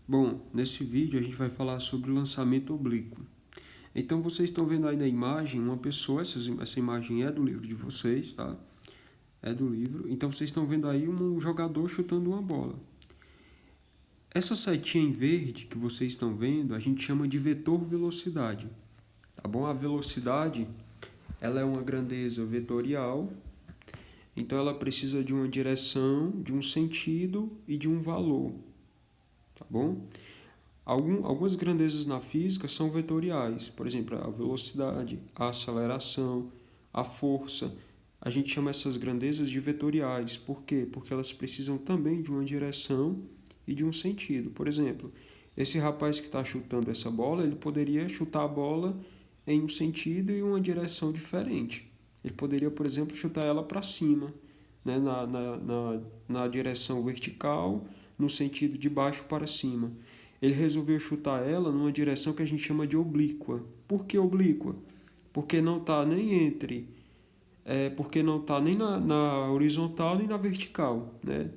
Bom, nesse vídeo a gente vai falar sobre o lançamento oblíquo. Então vocês estão vendo aí na imagem uma pessoa, essa imagem é do livro de vocês, tá? É do livro. Então vocês estão vendo aí um jogador chutando uma bola. Essa setinha em verde que vocês estão vendo, a gente chama de vetor velocidade, tá bom? A velocidade, ela é uma grandeza vetorial, então ela precisa de uma direção, de um sentido e de um valor, tá bom? Algumas grandezas na física são vetoriais, por exemplo, a velocidade, a aceleração, a força. A gente chama essas grandezas de vetoriais. Por quê? Porque elas precisam também de uma direção e de um sentido. Por exemplo, esse rapaz que está chutando essa bola, ele poderia chutar a bola em um sentido e uma direção diferente. Ele poderia, por exemplo, chutar ela para cima, né? na direção vertical, no sentido de baixo para cima. Ele resolveu chutar ela numa direção que a gente chama de oblíqua. Por que oblíqua? Porque não está nem entre, porque não está nem na horizontal nem na vertical, né?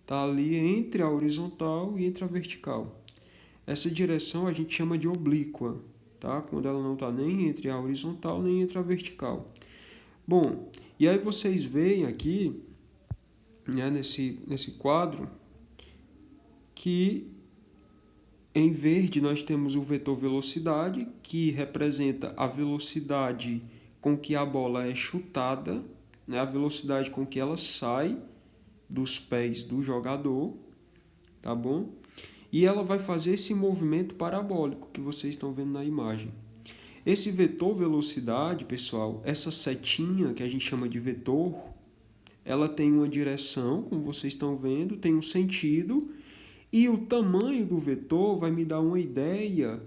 Está ali entre a horizontal e entre a vertical. Essa direção a gente chama de oblíqua, tá? Quando ela não está nem entre a horizontal nem entre a vertical. Bom, e aí vocês veem aqui, né, nesse quadro, que em verde, nós temos o vetor velocidade, que representa a velocidade com que a bola é chutada, né? A velocidade com que ela sai dos pés do jogador, tá bom? E ela vai fazer esse movimento parabólico que vocês estão vendo na imagem. Esse vetor velocidade, pessoal, essa setinha que a gente chama de vetor, ela tem uma direção, como vocês estão vendo, tem um sentido. E o tamanho do vetor vai me dar uma ideia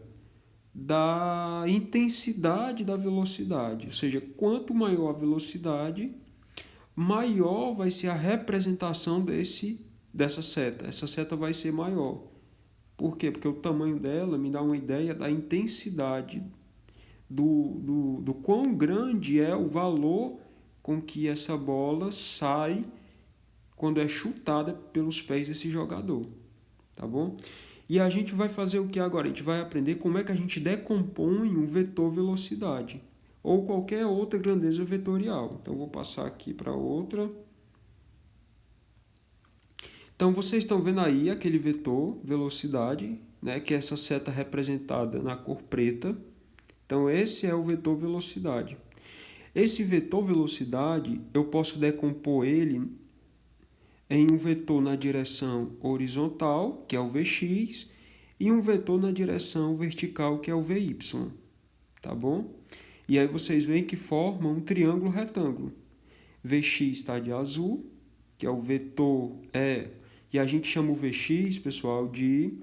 da intensidade da velocidade. Ou seja, quanto maior a velocidade, maior vai ser a representação dessa seta. Essa seta vai ser maior. Por quê? Porque o tamanho dela me dá uma ideia da intensidade, do quão grande é o valor com que essa bola sai quando é chutada pelos pés desse jogador. Tá bom? E a gente vai fazer o que agora? A gente vai aprender como é que a gente decompõe um vetor velocidade ou qualquer outra grandeza vetorial. Então, vou passar aqui para outra. Então, vocês estão vendo aí aquele vetor velocidade, né, que é essa seta representada na cor preta. Então, esse é o vetor velocidade. Esse vetor velocidade, eu posso decompor ele em um vetor na direção horizontal, que é o Vx, e um vetor na direção vertical, que é o Vy, tá bom? E aí vocês veem que forma um triângulo retângulo. Vx está de azul, que é o vetor, e a gente chama o Vx, pessoal, de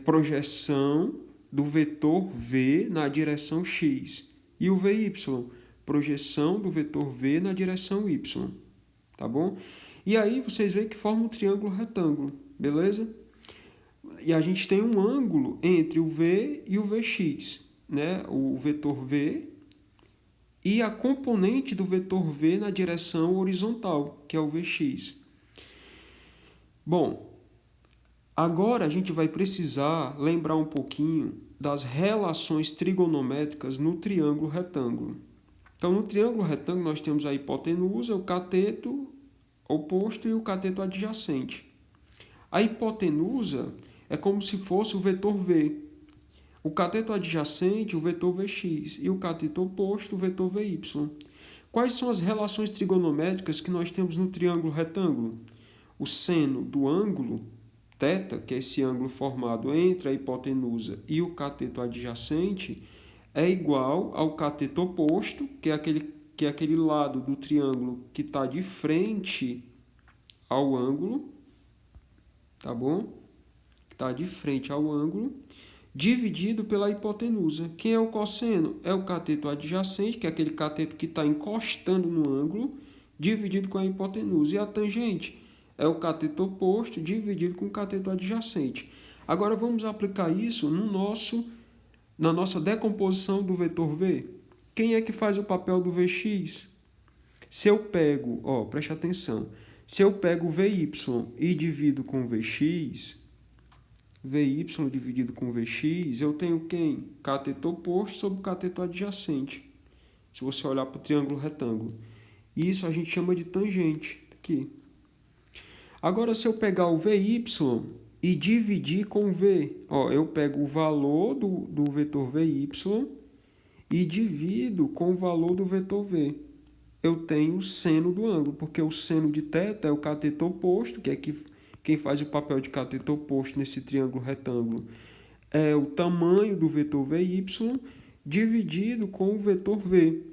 projeção do vetor V na direção x. E o Vy, projeção do vetor V na direção y, tá bom? E aí vocês veem que forma um triângulo retângulo, beleza? E a gente tem um ângulo entre o V e o Vx, né? O vetor V e a componente do vetor V na direção horizontal, que é o Vx. Bom, agora a gente vai precisar lembrar um pouquinho das relações trigonométricas no triângulo retângulo. Então, no triângulo retângulo, nós temos a hipotenusa, o cateto oposto e o cateto adjacente. A hipotenusa é como se fosse o vetor V. O cateto adjacente, o vetor Vx. E o cateto oposto, o vetor Vy. Quais são as relações trigonométricas que nós temos no triângulo retângulo? O seno do ângulo θ, que é esse ângulo formado entre a hipotenusa e o cateto adjacente, é igual ao cateto oposto, que é aquele lado do triângulo que está de frente ao ângulo, tá bom? Está de frente ao ângulo, dividido pela hipotenusa. Quem é o cosseno? É o cateto adjacente, que é aquele cateto que está encostando no ângulo, dividido com a hipotenusa. E a tangente é o cateto oposto, dividido com o cateto adjacente. Agora vamos aplicar isso na nossa decomposição do vetor V. Quem é que faz o papel do Vx? Se eu pego, preste atenção, se eu pego Vy e divido com Vx, VY dividido com VX, eu tenho quem? Cateto oposto sobre cateto adjacente. Se você olhar para o triângulo retângulo. Isso a gente chama de tangente. Aqui. Agora, se eu pegar o VY e dividir com V, ó, eu pego o valor do vetor VY e divido com o valor do vetor V. Eu tenho o seno do ângulo, porque o seno de θ é o cateto oposto, que é quem faz o papel de cateto oposto nesse triângulo retângulo, é o tamanho do vetor VY dividido com o vetor V.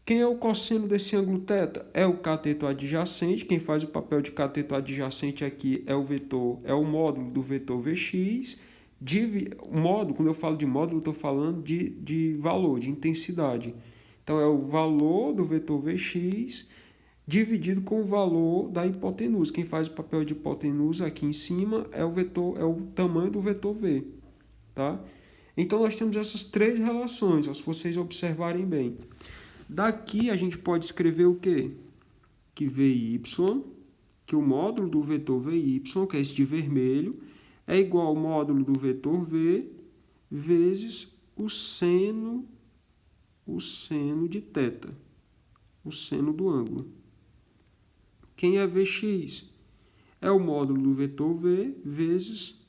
Quem é o cosseno desse ângulo θ? É o cateto adjacente. Quem faz o papel de cateto adjacente aqui é o módulo do vetor Vx. Módulo, quando eu falo de módulo, eu estou falando de valor, de intensidade. Então, é o valor do vetor Vx dividido com o valor da hipotenusa. Quem faz o papel de hipotenusa aqui em cima é o tamanho do vetor V. Tá? Então, nós temos essas três relações, ó, se vocês observarem bem. Daqui, a gente pode escrever o quê? Que VY, que o módulo do vetor VY, que é esse de vermelho, é igual ao módulo do vetor V vezes o seno de θ, o seno do ângulo. Quem é Vx? É o módulo do vetor V vezes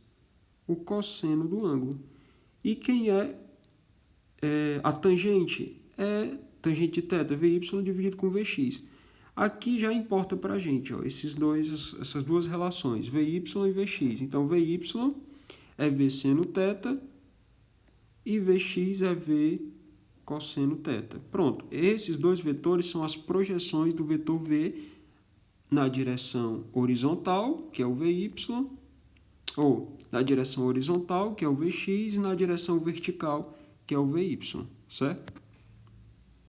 o cosseno do ângulo. E quem é a tangente? É tangente de θ, Vy dividido com Vx. Aqui já importa para a gente, ó, essas duas relações, Vy e Vx. Então, Vy é V seno θ e Vx é V cosseno θ. Pronto, esses dois vetores são as projeções do vetor V na direção horizontal, que é o Vy, ou na direção horizontal, que é o Vx, e na direção vertical, que é o Vy, certo?